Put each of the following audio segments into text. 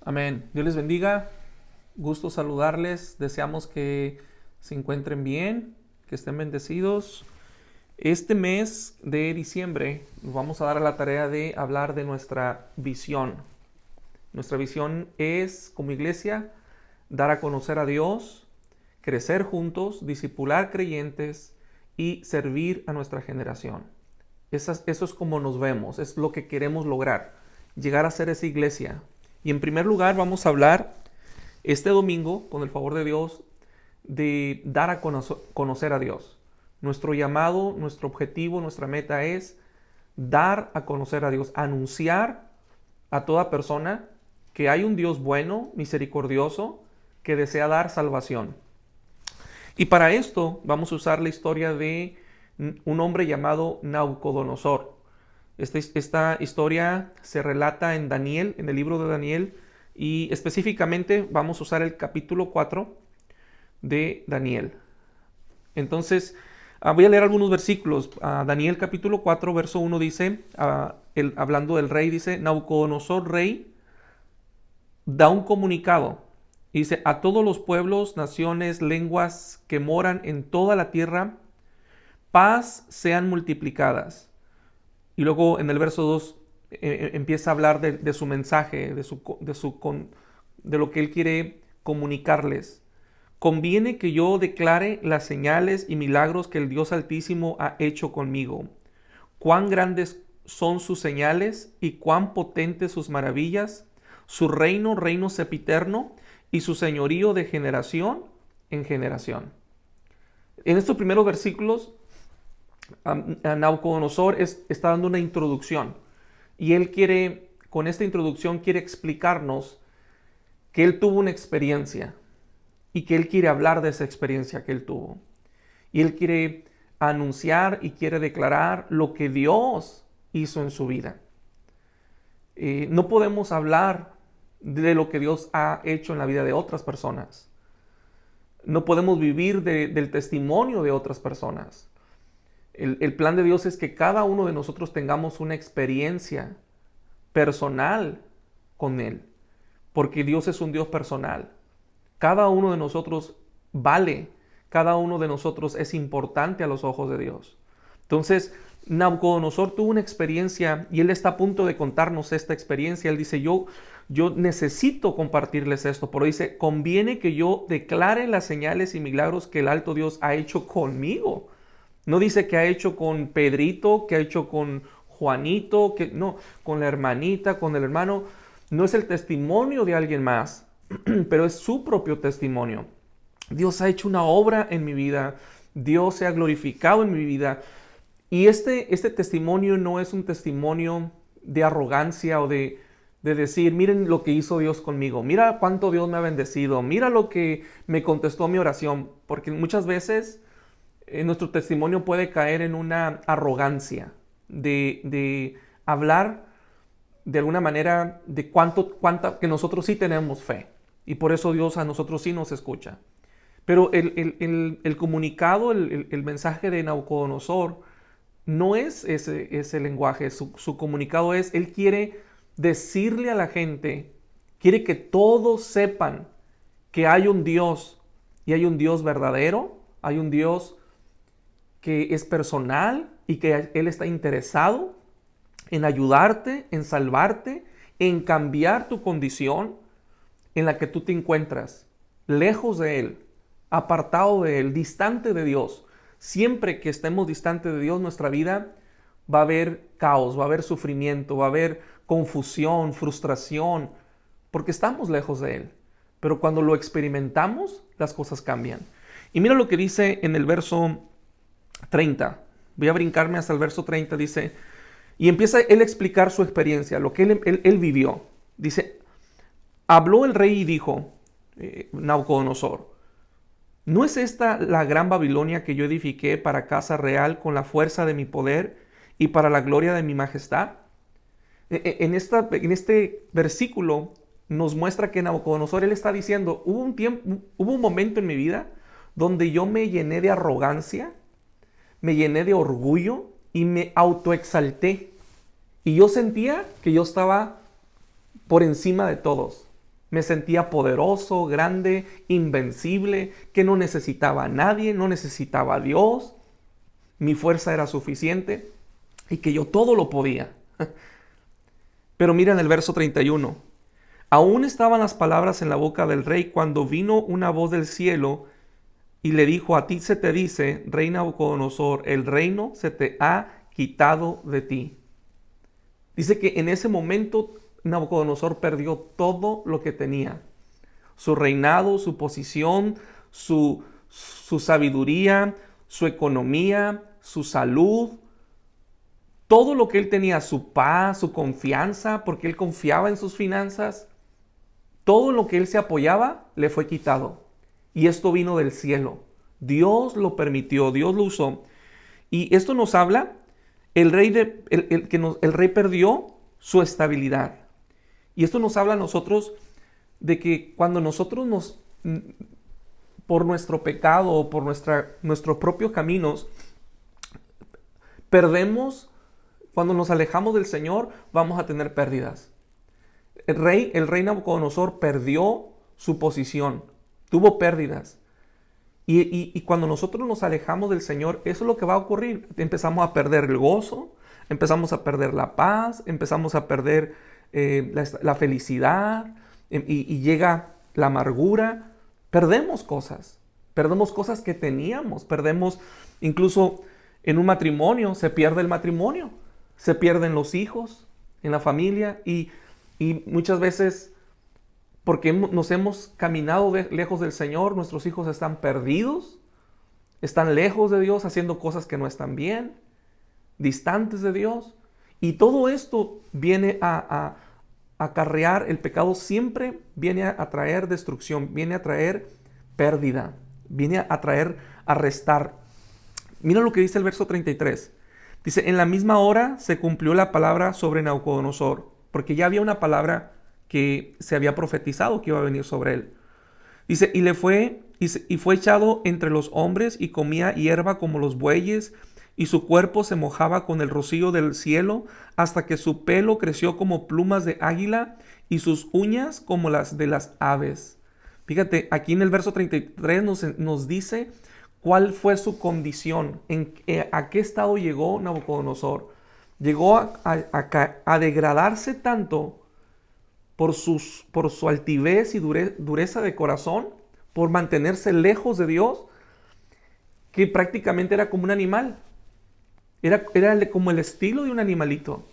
Amén. Dios les bendiga. Gusto saludarles. Deseamos que se encuentren bien, que estén bendecidos. Este mes de diciembre nos vamos a dar a la tarea de hablar de nuestra visión. Nuestra visión es, como iglesia, dar a conocer a Dios, crecer juntos, discipular creyentes y servir a nuestra generación. Eso es como nos vemos, es lo que queremos lograr, llegar a ser esa iglesia. Y en primer lugar vamos a hablar este domingo, con el favor de Dios, de dar a conocer a Dios. Nuestro llamado, nuestro objetivo, nuestra meta es dar a conocer a Dios, anunciar a toda persona que hay un Dios bueno, misericordioso, que desea dar salvación. Y para esto vamos a usar la historia de un hombre llamado Nabucodonosor. Esta historia se relata en Daniel, en el libro de Daniel, y específicamente vamos a usar el capítulo 4 de Daniel. Entonces, voy a leer algunos versículos. Daniel capítulo 4, verso 1 dice, hablando del rey, dice, Nabucodonosor, rey, da un comunicado. Dice, a todos los pueblos, naciones, lenguas que moran en toda la tierra, paz sean multiplicadas. Y luego en el verso 2 empieza a hablar de su mensaje, de lo que él quiere comunicarles. Conviene que yo declare las señales y milagros que el Dios Altísimo ha hecho conmigo. Cuán grandes son sus señales y cuán potentes sus maravillas. Su reino sempiterno y su señorío de generación en generación. En estos primeros versículos, Nabucodonosor está dando una introducción y él quiere, con esta introducción, quiere explicarnos que él tuvo una experiencia y que él quiere hablar de esa experiencia que él tuvo. Y él quiere anunciar y quiere declarar lo que Dios hizo en su vida. No podemos hablar de lo que Dios ha hecho en la vida de otras personas. No podemos vivir del testimonio de otras personas. El plan de Dios es que cada uno de nosotros tengamos una experiencia personal con Él, porque Dios es un Dios personal. Cada uno de nosotros vale, cada uno de nosotros es importante a los ojos de Dios. Entonces, Nabucodonosor tuvo una experiencia y él está a punto de contarnos esta experiencia. Él dice, yo necesito compartirles esto, pero dice, conviene que yo declare las señales y milagros que el alto Dios ha hecho conmigo. No dice que ha hecho con Pedrito, que ha hecho con Juanito, no, con la hermanita, con el hermano. No es el testimonio de alguien más, pero es su propio testimonio. Dios ha hecho una obra en mi vida, Dios se ha glorificado en mi vida. Y este testimonio no es un testimonio de arrogancia o de decir, miren lo que hizo Dios conmigo, mira cuánto Dios me ha bendecido, mira lo que me contestó mi oración, porque muchas veces nuestro testimonio puede caer en una arrogancia de hablar de alguna manera de cuánta que nosotros sí tenemos fe y por eso Dios a nosotros sí nos escucha. Pero el comunicado, el mensaje de Nabucodonosor no es ese lenguaje. Su comunicado es, él quiere decirle a la gente, quiere que todos sepan que hay un Dios y hay un Dios verdadero, hay un Dios que es personal y que Él está interesado en ayudarte, en salvarte, en cambiar tu condición en la que tú te encuentras, lejos de Él, apartado de Él, distante de Dios. Siempre que estemos distantes de Dios, nuestra vida va a haber caos, va a haber sufrimiento, va a haber confusión, frustración, porque estamos lejos de Él. Pero cuando lo experimentamos, las cosas cambian. Y mira lo que dice en el verso 30. Voy a brincarme hasta el verso 30. Dice, y empieza él a explicar su experiencia, lo que él vivió. Dice, habló el rey y dijo, Nabucodonosor, ¿no es esta la gran Babilonia que yo edifiqué para casa real con la fuerza de mi poder y para la gloria de mi majestad? En este versículo nos muestra que Nabucodonosor, él está diciendo, hubo un momento en mi vida donde yo me llené de arrogancia, me llené de orgullo y me autoexalté. Y yo sentía que yo estaba por encima de todos. Me sentía poderoso, grande, invencible, que no necesitaba a nadie, no necesitaba a Dios. Mi fuerza era suficiente y que yo todo lo podía. Pero mira en el verso 31. Aún estaban las palabras en la boca del rey cuando vino una voz del cielo y le dijo: a ti se te dice, rey Nabucodonosor, el reino se te ha quitado de ti. Dice que en ese momento Nabucodonosor perdió todo lo que tenía. Su reinado, su posición, su sabiduría, su economía, su salud, todo lo que él tenía, su paz, su confianza, porque él confiaba en sus finanzas, todo lo que él se apoyaba le fue quitado. Y esto vino del cielo. Dios lo permitió, Dios lo usó. Y esto nos habla, el rey perdió su estabilidad. Y esto nos habla a nosotros de que cuando nosotros por nuestro pecado o por nuestros propios caminos, perdemos, cuando nos alejamos del Señor, vamos a tener pérdidas. El rey Nabucodonosor perdió su posición, tuvo pérdidas. Y cuando nosotros nos alejamos del Señor, eso es lo que va a ocurrir. Empezamos a perder el gozo, empezamos a perder la paz, empezamos a perder la felicidad, y llega la amargura. Perdemos cosas que teníamos, perdemos incluso en un matrimonio, se pierde el matrimonio, se pierden los hijos en la familia y muchas veces, porque nos hemos caminado lejos del Señor, nuestros hijos están perdidos, están lejos de Dios, haciendo cosas que no están bien, distantes de Dios. Y todo esto viene a acarrear, el pecado siempre viene a traer destrucción, viene a traer pérdida, viene a traer, a restar. Mira lo que dice el verso 33. Dice: en la misma hora se cumplió la palabra sobre Nabucodonosor, porque ya había una palabra que se había profetizado que iba a venir sobre él. Dice: y fue echado entre los hombres y comía hierba como los bueyes, y su cuerpo se mojaba con el rocío del cielo, hasta que su pelo creció como plumas de águila y sus uñas como las de las aves. Fíjate, aquí en el verso 33 nos dice cuál fue su condición, a qué estado llegó Nabucodonosor. Llegó a degradarse tanto por su altivez y dureza de corazón, por mantenerse lejos de Dios, que prácticamente era como un animal. Era como el estilo de un animalito.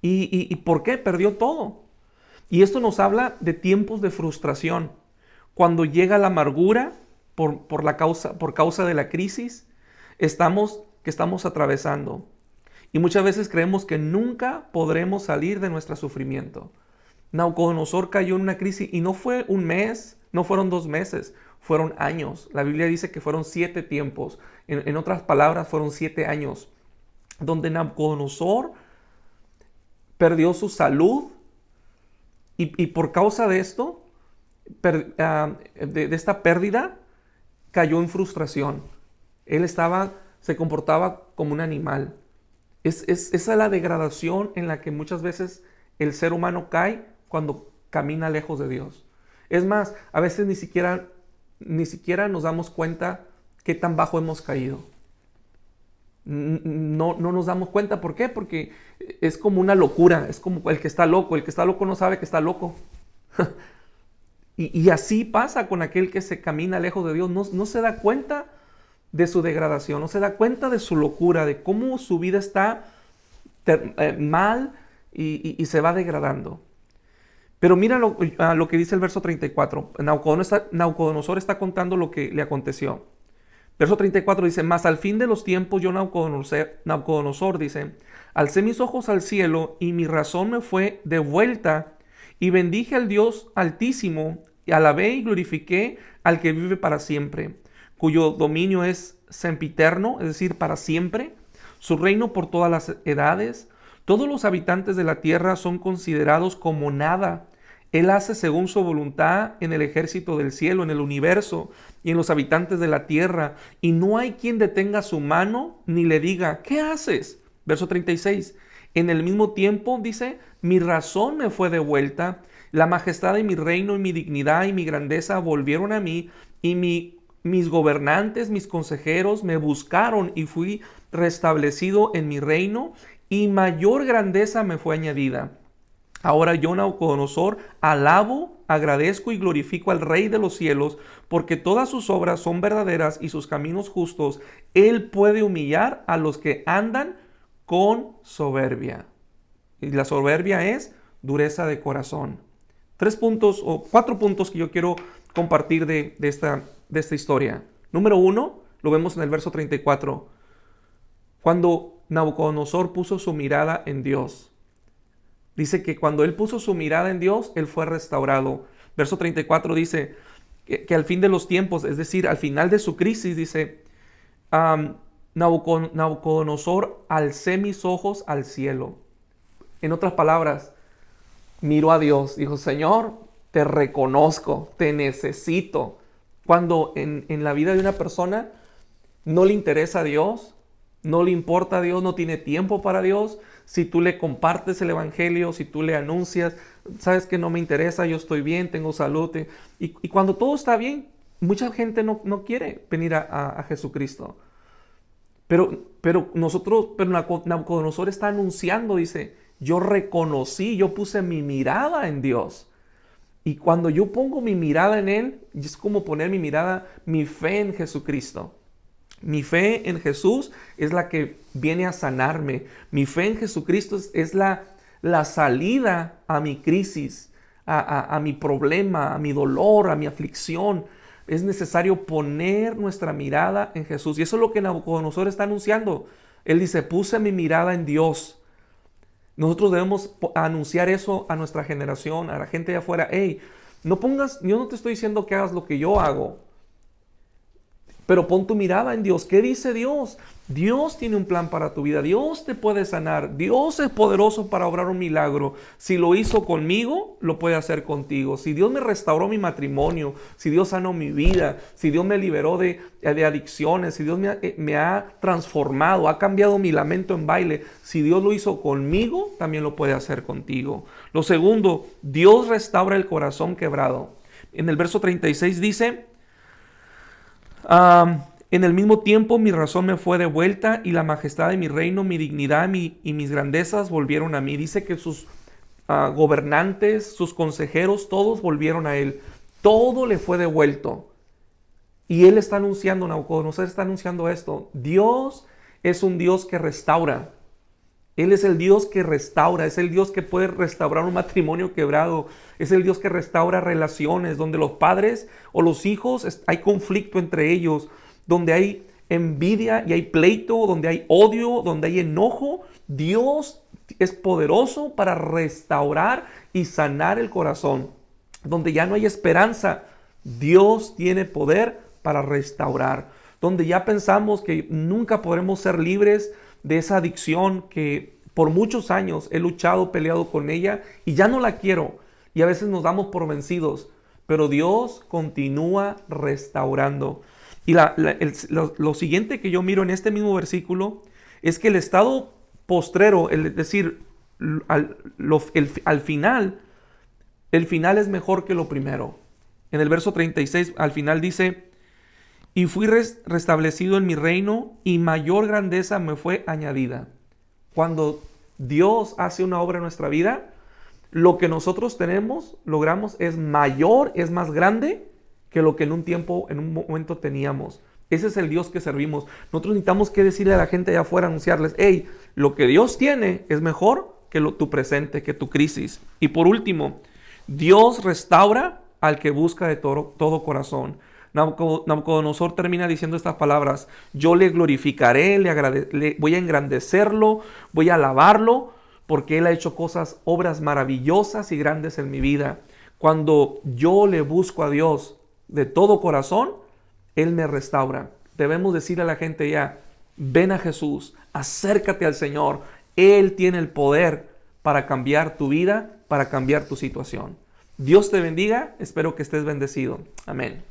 ¿Y por qué? Perdió todo. Y esto nos habla de tiempos de frustración. Cuando llega la amargura por causa de la crisis que estamos atravesando. Y muchas veces creemos que nunca podremos salir de nuestro sufrimiento. Nabucodonosor cayó en una crisis y no fue un mes, no fueron 2 meses, fueron años. La Biblia dice que fueron 7 tiempos. En otras palabras, fueron 7 años donde Nabucodonosor perdió su salud y por causa de esto, de esta pérdida, cayó en frustración. Él se comportaba como un animal. Esa es la degradación en la que muchas veces el ser humano cae cuando camina lejos de Dios. Es más, a veces ni siquiera nos damos cuenta qué tan bajo hemos caído. No nos damos cuenta. ¿Por qué? Porque es como una locura. Es como el que está loco. El que está loco no sabe que está loco. y así pasa con aquel que se camina lejos de Dios. No se da cuenta de su degradación. No se da cuenta de su locura. De cómo su vida está mal y se va degradando. Pero mira lo que dice el verso 34. Nabucodonosor está contando lo que le aconteció. Verso 34 dice: mas al fin de los tiempos yo, Nabucodonosor, dice, alcé mis ojos al cielo y mi razón me fue devuelta y bendije al Dios Altísimo y alabé y glorifiqué al que vive para siempre, cuyo dominio es sempiterno, es decir, para siempre, su reino por todas las edades. Todos los habitantes de la tierra son considerados como nada. Él hace según su voluntad en el ejército del cielo, en el universo y en los habitantes de la tierra. Y no hay quien detenga su mano ni le diga: ¿qué haces? Verso 36. En el mismo tiempo, dice, mi razón me fue devuelta, la majestad de mi reino y mi dignidad y mi grandeza volvieron a mí, y mis gobernantes, mis consejeros me buscaron y fui restablecido en mi reino, y mayor grandeza me fue añadida. Ahora yo, Nabucodonosor, alabo, agradezco y glorifico al Rey de los cielos, porque todas sus obras son verdaderas y sus caminos justos. Él puede humillar a los que andan con soberbia. Y la soberbia es dureza de corazón. 3 puntos o 4 puntos que yo quiero compartir de esta historia. Número 1, lo vemos en el verso 34. Cuando Nabucodonosor puso su mirada en Dios. Dice que cuando él puso su mirada en Dios, él fue restaurado. Verso 34 dice que al fin de los tiempos, es decir, al final de su crisis, dice, Nabucodonosor, alcé mis ojos al cielo. En otras palabras, miró a Dios, dijo, Señor, te reconozco, te necesito. Cuando en la vida de una persona no le interesa a Dios, no le importa a Dios, no tiene tiempo para Dios, si tú le compartes el evangelio, si tú le anuncias, sabes que no me interesa, yo estoy bien, tengo salud. Y cuando todo está bien, mucha gente no quiere venir a Jesucristo. Pero Nabucodonosor está anunciando, dice, yo reconocí, yo puse mi mirada en Dios. Y cuando yo pongo mi mirada en Él, es como poner mi mirada, mi fe en Jesucristo. Mi fe en Jesús es la que viene a sanarme. Mi fe en Jesucristo es la salida a mi crisis, a mi problema, a mi dolor, a mi aflicción. Es necesario poner nuestra mirada en Jesús. Y eso es lo que Nabucodonosor está anunciando. Él dice, puse mi mirada en Dios. Nosotros debemos anunciar eso a nuestra generación, a la gente de afuera. Hey, yo no te estoy diciendo que hagas lo que yo hago, pero pon tu mirada en Dios. ¿Qué dice Dios? Dios tiene un plan para tu vida. Dios te puede sanar. Dios es poderoso para obrar un milagro. Si lo hizo conmigo, lo puede hacer contigo. Si Dios me restauró mi matrimonio, si Dios sanó mi vida, si Dios me liberó de adicciones, si Dios me ha transformado, ha cambiado mi lamento en baile, si Dios lo hizo conmigo, también lo puede hacer contigo. Lo segundo, Dios restaura el corazón quebrado. En el verso 36 dice, en el mismo tiempo mi razón me fue devuelta y la majestad de mi reino, mi dignidad y mis grandezas volvieron a mí. Dice que sus gobernantes, sus consejeros, todos volvieron a él. Todo le fue devuelto. Y él está anunciando, Nabucodonosor está anunciando esto. Dios es un Dios que restaura. Él es el Dios que restaura, es el Dios que puede restaurar un matrimonio quebrado, es el Dios que restaura relaciones donde los padres o los hijos hay conflicto entre ellos, donde hay envidia y hay pleito, donde hay odio, donde hay enojo. Dios es poderoso para restaurar y sanar el corazón. Donde ya no hay esperanza, Dios tiene poder para restaurar. Donde ya pensamos que nunca podremos ser libres de esa adicción que por muchos años he luchado, peleado con ella y ya no la quiero. Y a veces nos damos por vencidos, pero Dios continúa restaurando. Y lo siguiente que yo miro en este mismo versículo es que el estado postrero, es decir, al final, el final es mejor que lo primero. En el verso 36 al final dice, y fui restablecido en mi reino y mayor grandeza me fue añadida. Cuando Dios hace una obra en nuestra vida, lo que nosotros logramos es mayor, es más grande que lo que en un momento teníamos. Ese es el Dios que servimos. Nosotros necesitamos que decirle a la gente allá afuera, anunciarles, hey, lo que Dios tiene es mejor que tu presente, que tu crisis. Y por último, Dios restaura al que busca de todo corazón. Nabucodonosor termina diciendo estas palabras, yo le glorificaré, voy a engrandecerlo, voy a alabarlo, porque Él ha hecho obras maravillosas y grandes en mi vida. Cuando yo le busco a Dios de todo corazón, Él me restaura. Debemos decirle a la gente ya, ven a Jesús, acércate al Señor. Él tiene el poder para cambiar tu vida, para cambiar tu situación. Dios te bendiga, espero que estés bendecido. Amén.